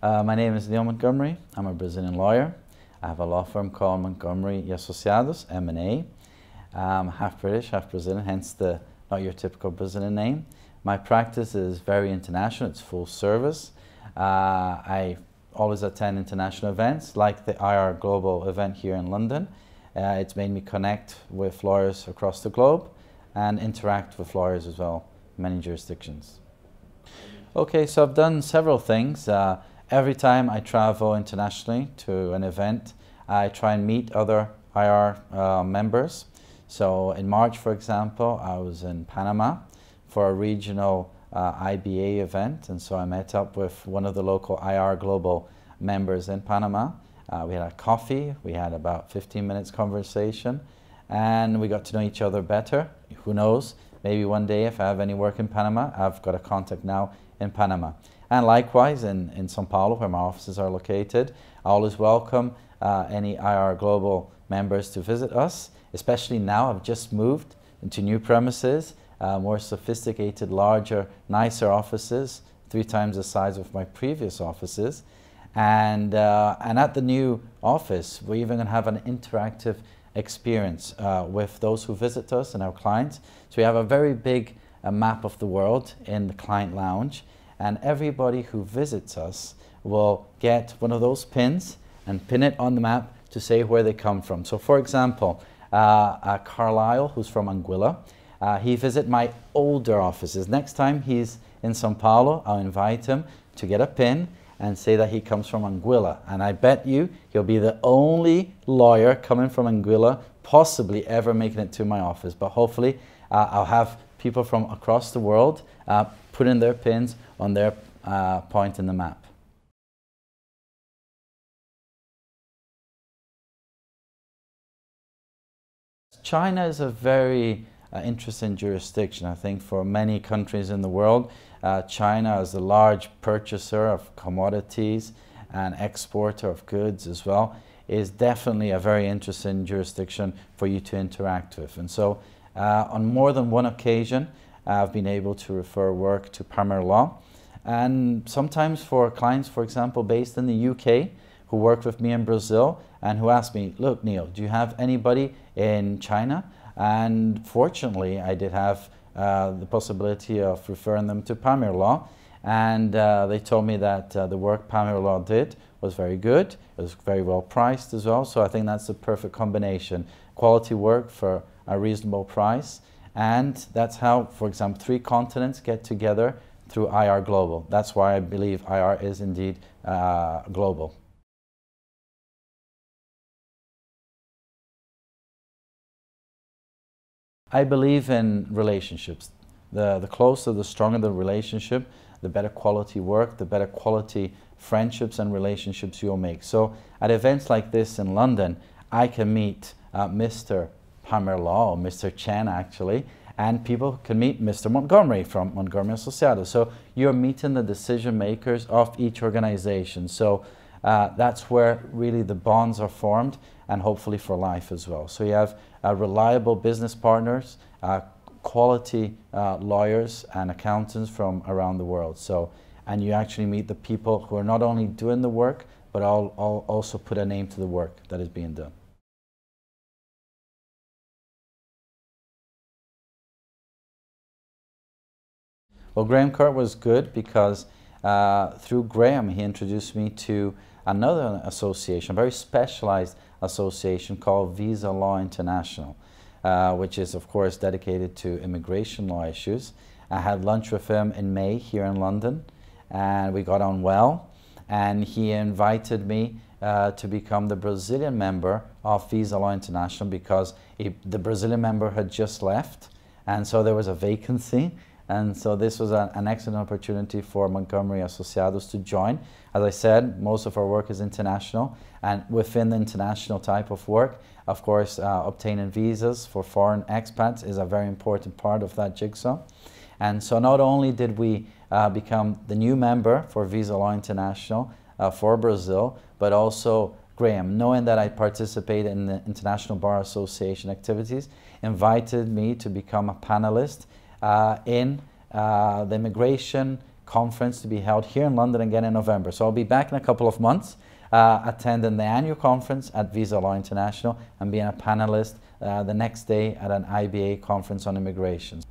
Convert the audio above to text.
My name is Neil Montgomery. I'm a Brazilian lawyer. I have a law firm called Montgomery e Associados, M&A. Half British, half Brazilian, hence the not your typical Brazilian name. My practice is very international. It's full service. I always attend international events like the IR Global event here in London. It's made me connect with lawyers across the globe and interact with lawyers as well, in many jurisdictions. Okay, so I've done several things. Every time I travel internationally to an event, I try and meet other IR members. So in March, for example, I was in Panama for a regional IBA event, and so I met up with one of the local IR Global members in Panama. We had a coffee, we had about 15 minutes conversation, and we got to know each other better. Who knows, maybe one day if I have any work in Panama, I've got a contact now in Panama. And likewise in São Paulo, where my offices are located, I always welcome any IR Global members to visit us, especially now I've just moved into new premises, more sophisticated, larger, nicer offices, 3 times the size of my previous offices. And at the new office, we're even going to have an interactive experience with those who visit us and our clients. So we have a very big map of the world in the client lounge, and everybody who visits us will get one of those pins and pin it on the map to say where they come from. So for example, Carlisle, who's from Anguilla, he visited my older offices. Next time he's in São Paulo, I'll invite him to get a pin and say that he comes from Anguilla. And I bet you he'll be the only lawyer coming from Anguilla possibly ever making it to my office. But hopefully I'll have people from across the world put in their pins on their point in the map. China is a very interesting jurisdiction, I think, for many countries in the world. China is a large purchaser of commodities and exporter of goods as well, is definitely a very interesting jurisdiction for you to interact with. And so on more than one occasion, I've been able to refer work to primary law. And sometimes for clients, for example, based in the UK, who work with me in Brazil and who ask me, look, Neil, do you have anybody in China? And fortunately, I did have the possibility of referring them to primary law. And they told me that the work primary law did was very good. It was very well priced as well. So I think that's the perfect combination. Quality work for a reasonable price. And that's how, for example, 3 continents get together through IR Global. That's why I believe IR is indeed global. I believe in relationships. The closer, the stronger the relationship, the better quality work, the better quality friendships and relationships you'll make. So at events like this in London, I can meet Mr. Primary Law, or Mr. Chen actually, and people can meet Mr. Montgomery from Montgomery Associados. So you're meeting the decision makers of each organization. So that's where really the bonds are formed, and hopefully for life as well. So you have reliable business partners, quality lawyers and accountants from around the world. So, and you actually meet the people who are not only doing the work, but also put a name to the work that is being done. Well, Graham Curt was good because through Graham, he introduced me to another association, a very specialized association called Visa Law International, which is, of course, dedicated to immigration law issues. I had lunch with him in May here in London, and we got on well. And he invited me to become the Brazilian member of Visa Law International because the Brazilian member had just left, and so there was a vacancy. And so this was an excellent opportunity for Montgomery Associados to join. As I said, most of our work is international, and within the international type of work, of course, obtaining visas for foreign expats is a very important part of that jigsaw. And so not only did we become the new member for Visa Law International for Brazil, but also Graham, knowing that I participate in the International Bar Association activities, invited me to become a panelist in the immigration conference to be held here in London again in November. So I'll be back in a couple of months attending the annual conference at Visa Law International and being a panelist the next day at an IBA conference on immigration.